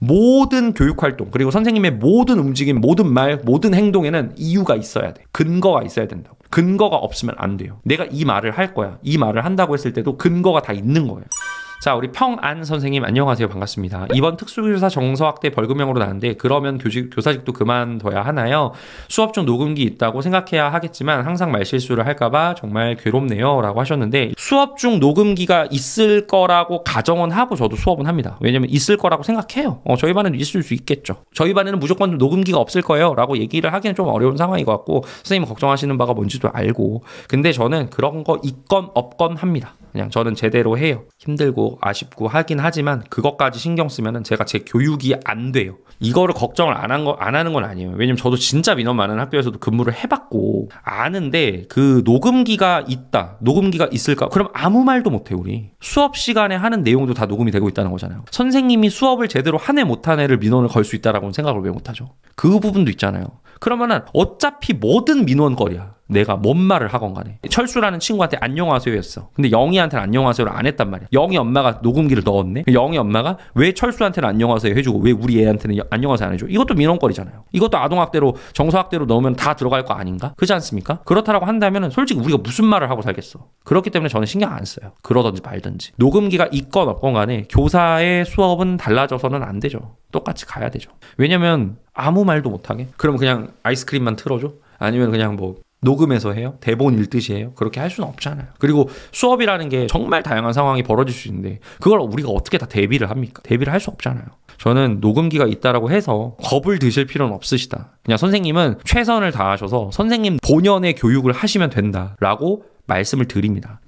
모든 교육활동 그리고 선생님의 모든 움직임, 모든 말, 모든 행동에는 이유가 있어야 돼. 근거가 있어야 된다고. 근거가 없으면 안 돼요. 내가 이 말을 할 거야. 이 말을 한다고 했을 때도 근거가 다 있는 거예요. 자, 우리 평안 선생님 안녕하세요. 반갑습니다. 이번 특수교사 정서학대 벌금형으로 나는데 그러면 교사직도 그만둬야 하나요? 수업 중 녹음기 있다고 생각해야 하겠지만 항상 말실수를 할까봐 정말 괴롭네요. 라고 하셨는데 수업 중 녹음기가 있을 거라고 가정은 하고 저도 수업은 합니다. 왜냐면 있을 거라고 생각해요. 저희 반에는 있을 수 있겠죠. 저희 반에는 무조건 녹음기가 없을 거예요. 라고 얘기를 하기는 좀 어려운 상황인 것 같고 선생님 걱정하시는 바가 뭔지도 알고 근데 저는 그런 거 있건 없건 합니다. 그냥 저는 제대로 해요. 힘들고 아쉽고 하긴 하지만 그것까지 신경 쓰면은 제가 제 교육이 안 돼요. 이거를 걱정을 안 하는 건 아니에요. 왜냐면 저도 진짜 민원 많은 학교에서도 근무를 해봤고 아는데 그 녹음기가 있다. 녹음기가 있을까? 그럼 아무 말도 못해 우리. 수업 시간에 하는 내용도 다 녹음이 되고 있다는 거잖아요. 선생님이 수업을 제대로 한 애 못한 애를 민원을 걸 수 있다라고는 생각을 왜 못하죠? 그 부분도 있잖아요. 그러면은 어차피 뭐든 민원거리야. 내가 뭔 말을 하건 간에. 철수라는 친구한테 안녕하세요 했어. 근데 영희한테는 안녕하세요를 안 했단 말이야. 영희 엄마가 녹음기를 넣었네. 영희 엄마가 왜 철수한테는 안녕하세요 해주고 왜 우리 애한테는 안녕하세요 안 해줘? 이것도 민원거리잖아요. 이것도 아동학대로 정서학대로 넣으면 다 들어갈 거 아닌가? 그렇지 않습니까? 그렇다라고 한다면 솔직히 우리가 무슨 말을 하고 살겠어. 그렇기 때문에 저는 신경 안 써요. 그러든지 말든지. 녹음기가 있건 없건 간에 교사의 수업은 달라져서는 안 되죠. 똑같이 가야 되죠. 왜냐면 아무 말도 못하게? 그럼 그냥 아이스크림만 틀어줘? 아니면 그냥 뭐 녹음해서 해요? 대본 읽듯이 해요? 그렇게 할 수는 없잖아요. 그리고 수업이라는 게 정말 다양한 상황이 벌어질 수 있는데 그걸 우리가 어떻게 다 대비를 합니까? 대비를 할 수 없잖아요. 저는 녹음기가 있다라고 해서 겁을 드실 필요는 없으시다. 그냥 선생님은 최선을 다하셔서 선생님 본연의 교육을 하시면 된다라고 말씀을 드립니다.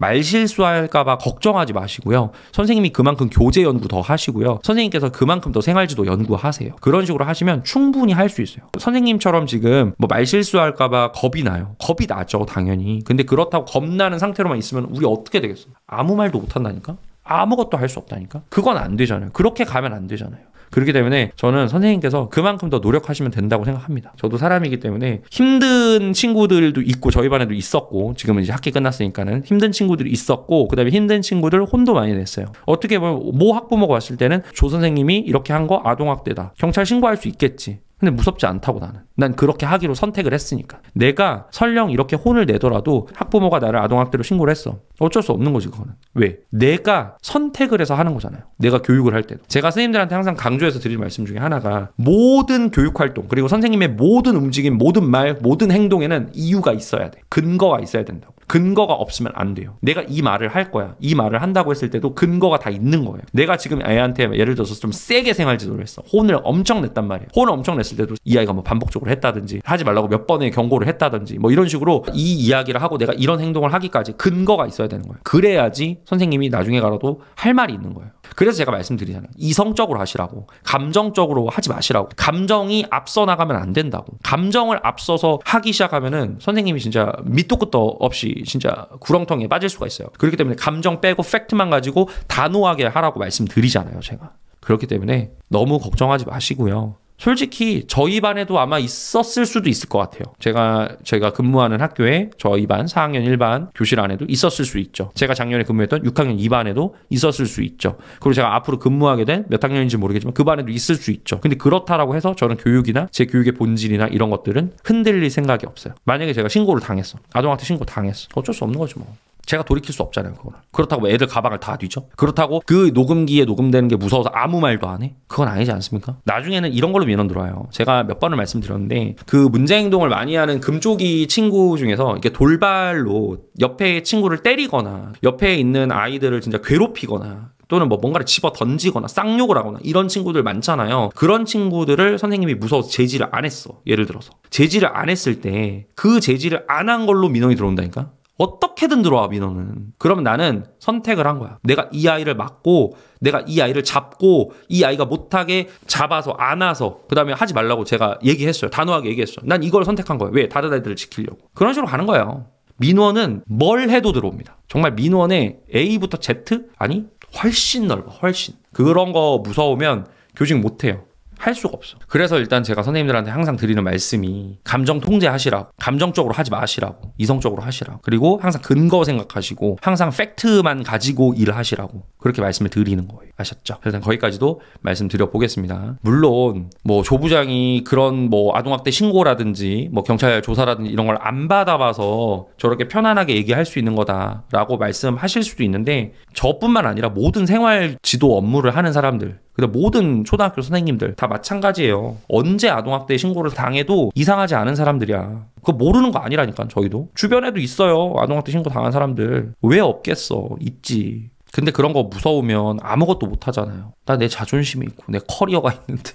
말실수할까봐 걱정하지 마시고요. 선생님이 그만큼 교재 연구 더 하시고요. 선생님께서 그만큼 더 생활지도 연구하세요. 그런 식으로 하시면 충분히 할 수 있어요. 선생님처럼 지금 뭐 말실수할까봐 겁이 나요. 겁이 나죠, 당연히. 근데 그렇다고 겁나는 상태로만 있으면 우리 어떻게 되겠어? 아무 말도 못한다니까? 아무것도 할 수 없다니까? 그건 안 되잖아요. 그렇게 가면 안 되잖아요. 그렇기 때문에 저는 선생님께서 그만큼 더 노력하시면 된다고 생각합니다. 저도 사람이기 때문에 힘든 친구들도 있고 저희 반에도 있었고 지금은 이제 학기 끝났으니까는 힘든 친구들이 있었고 그다음에 힘든 친구들 혼도 많이 냈어요. 어떻게 보면 모 학부모가 왔을 때는 조 선생님이 이렇게 한 거 아동학대다. 경찰 신고할 수 있겠지. 근데 무섭지 않다고 나는. 난 그렇게 하기로 선택을 했으니까. 내가 설령 이렇게 혼을 내더라도 학부모가 나를 아동학대로 신고를 했어. 어쩔 수 없는 거지 그거는. 왜? 내가 선택을 해서 하는 거잖아요. 내가 교육을 할 때도. 제가 선생님들한테 항상 강조해서 드릴 말씀 중에 하나가 모든 교육활동 그리고 선생님의 모든 움직임, 모든 말, 모든 행동에는 이유가 있어야 돼. 근거가 있어야 된다고. 근거가 없으면 안 돼요. 내가 이 말을 할 거야. 이 말을 한다고 했을 때도 근거가 다 있는 거예요. 내가 지금 애한테 예를 들어서 좀 세게 생활지도를 했어. 혼을 엄청 냈단 말이에요. 혼을 엄청 냈을 때도 이 아이가 뭐 반복적으로 했다든지 하지 말라고 몇 번의 경고를 했다든지 뭐 이런 식으로 이 이야기를 하고 내가 이런 행동을 하기까지 근거가 있어야 되는 거예요. 그래야지 선생님이 나중에 가라도 할 말이 있는 거예요. 그래서 제가 말씀드리잖아요. 이성적으로 하시라고. 감정적으로 하지 마시라고. 감정이 앞서 나가면 안 된다고. 감정을 앞서서 하기 시작하면은 선생님이 진짜 밑도 끝도 없이 진짜 구렁텅이에 빠질 수가 있어요. 그렇기 때문에 감정 빼고 팩트만 가지고 단호하게 하라고 말씀드리잖아요, 제가. 그렇기 때문에 너무 걱정하지 마시고요. 솔직히 저희 반에도 아마 있었을 수도 있을 것 같아요. 제가 근무하는 학교에 저희 반 4학년 1반 교실 안에도 있었을 수 있죠. 제가 작년에 근무했던 6학년 2반에도 있었을 수 있죠. 그리고 제가 앞으로 근무하게 된 몇 학년인지 모르겠지만 그 반에도 있을 수 있죠. 근데 그렇다라고 해서 저는 교육이나 제 교육의 본질이나 이런 것들은 흔들릴 생각이 없어요. 만약에 제가 신고를 당했어. 아동학대 신고 당했어. 어쩔 수 없는 거죠 뭐. 제가 돌이킬 수 없잖아요, 그거는. 그렇다고 애들 가방을 다 뒤져? 그렇다고 그 녹음기에 녹음되는 게 무서워서 아무 말도 안 해? 그건 아니지 않습니까? 나중에는 이런 걸로 민원 들어와요. 제가 몇 번을 말씀드렸는데 그 문제 행동을 많이 하는 금쪽이 친구 중에서 이렇게 돌발로 옆에 친구를 때리거나 옆에 있는 아이들을 진짜 괴롭히거나 또는 뭐 뭔가를 집어 던지거나 쌍욕을 하거나 이런 친구들 많잖아요. 그런 친구들을 선생님이 무서워서 제지를 안 했어. 예를 들어서. 제지를 안 했을 때 그 제지를 안 한 걸로 민원이 들어온다니까? 어떻게든 들어와 민원은. 그러면 나는 선택을 한 거야. 내가 이 아이를 막고 내가 이 아이를 잡고 이 아이가 못하게 잡아서 안아서 그 다음에 하지 말라고 제가 얘기했어요. 단호하게 얘기했어요. 난 이걸 선택한 거예요. 왜? 다른 아이들을 지키려고. 그런 식으로 가는 거예요. 민원은 뭘 해도 들어옵니다. 정말 민원에 A부터 Z? 아니 훨씬 넓어. 훨씬. 그런 거 무서우면 교직 못해요. 할 수가 없어. 그래서 일단 제가 선생님들한테 항상 드리는 말씀이 감정 통제하시라고, 감정적으로 하지 마시라고, 이성적으로 하시라고, 그리고 항상 근거 생각하시고 항상 팩트만 가지고 일하시라고 그렇게 말씀을 드리는 거예요. 아셨죠? 일단 거기까지도 말씀드려 보겠습니다. 물론 뭐 조부장이 그런 뭐 아동학대 신고라든지 뭐 경찰 조사라든지 이런 걸 안 받아봐서 저렇게 편안하게 얘기할 수 있는 거다라고 말씀하실 수도 있는데, 저뿐만 아니라 모든 생활 지도 업무를 하는 사람들, 근데 모든 초등학교 선생님들 다 마찬가지예요. 언제 아동학대 신고를 당해도 이상하지 않은 사람들이야. 그거 모르는 거 아니라니까. 저희도 주변에도 있어요, 아동학대 신고 당한 사람들. 왜 없겠어? 있지. 근데 그런 거 무서우면 아무것도 못 하잖아요. 나 내 자존심이 있고 내 커리어가 있는데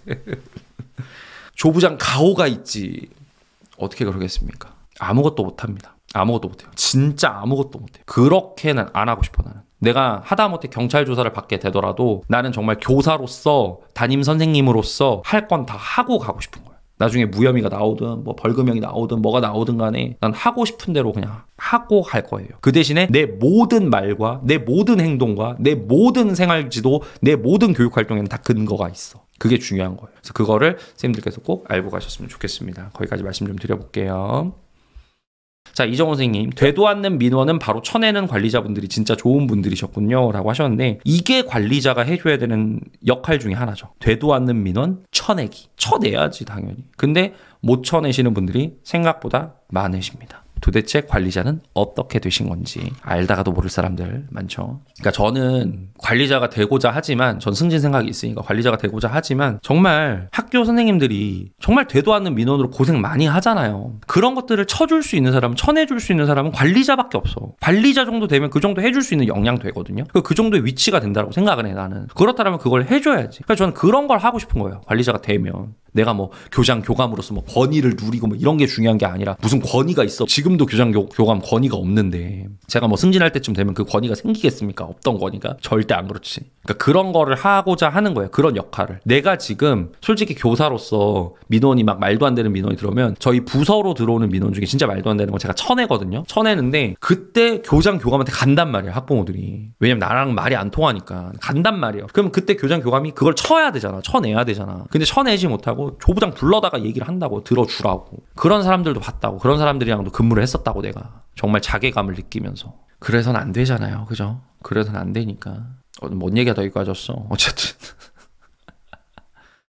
조부장 가오가 있지. 어떻게 그러겠습니까? 아무것도 못 합니다. 아무것도 못 해요. 진짜 아무것도 못 해요. 그렇게는 안 하고 싶어. 나는 내가 하다못해 경찰 조사를 받게 되더라도 나는 정말 교사로서, 담임 선생님으로서 할 건 다 하고 가고 싶은 거예요. 나중에 무혐의가 나오든 뭐 벌금형이 나오든 뭐가 나오든 간에 난 하고 싶은 대로 그냥 하고 갈 거예요. 그 대신에 내 모든 말과 내 모든 행동과 내 모든 생활지도, 내 모든 교육활동에는 다 근거가 있어. 그게 중요한 거예요. 그래서 그거를 선생님들께서 꼭 알고 가셨으면 좋겠습니다. 거기까지 말씀 좀 드려볼게요. 자, 이정원 선생님, 되도 않는 민원은 바로 쳐내는 관리자분들이 진짜 좋은 분들이셨군요 라고 하셨는데, 이게 관리자가 해줘야 되는 역할 중에 하나죠. 되도 않는 민원 쳐내기. 쳐내야지 당연히. 근데 못 쳐내시는 분들이 생각보다 많으십니다. 도대체 관리자는 어떻게 되신 건지 알다가도 모를 사람들 많죠. 그러니까 저는 관리자가 되고자 하지만, 전 승진 생각이 있으니까 관리자가 되고자 하지만, 정말 학교 선생님들이 정말 되도 않는 민원으로 고생 많이 하잖아요. 그런 것들을 쳐줄 수 있는 사람, 쳐내줄 수 있는 사람은 관리자밖에 없어. 관리자 정도 되면 그 정도 해줄 수 있는 역량 되거든요. 그 정도의 위치가 된다고 생각을 해, 나는. 그렇다면 그걸 해줘야지. 그러니까 저는 그런 걸 하고 싶은 거예요. 관리자가 되면. 내가 뭐 교장 교감으로서 뭐 권위를 누리고 뭐 이런 게 중요한 게 아니라, 무슨 권위가 있어. 지금도 교장 교감 권위가 없는데 제가 뭐 승진할 때쯤 되면 그 권위가 생기겠습니까? 없던 권위가? 절대 안 그렇지. 그러니까 그런 거를 하고자 하는 거예요. 그런 역할을. 내가 지금 솔직히 교사로서 민원이 막 말도 안 되는 민원이 들어오면, 저희 부서로 들어오는 민원 중에 진짜 말도 안 되는 거 제가 쳐내거든요. 쳐내는데 그때 교장 교감한테 간단 말이야, 학부모들이. 왜냐면 나랑 말이 안 통하니까 간단 말이에요. 그럼 그때 교장 교감이 그걸 쳐야 되잖아. 쳐내야 되잖아. 근데 쳐내지 못하고 조부장 불러다가 얘기를 한다고, 들어주라고. 그런 사람들도 봤다고. 그런 사람들이랑도 근무를 했었다고, 내가. 정말 자괴감을 느끼면서. 그래서는 안 되잖아요. 그죠? 그래서는 안 되니까. 뭔 얘기가 더 이까졌어. 어쨌든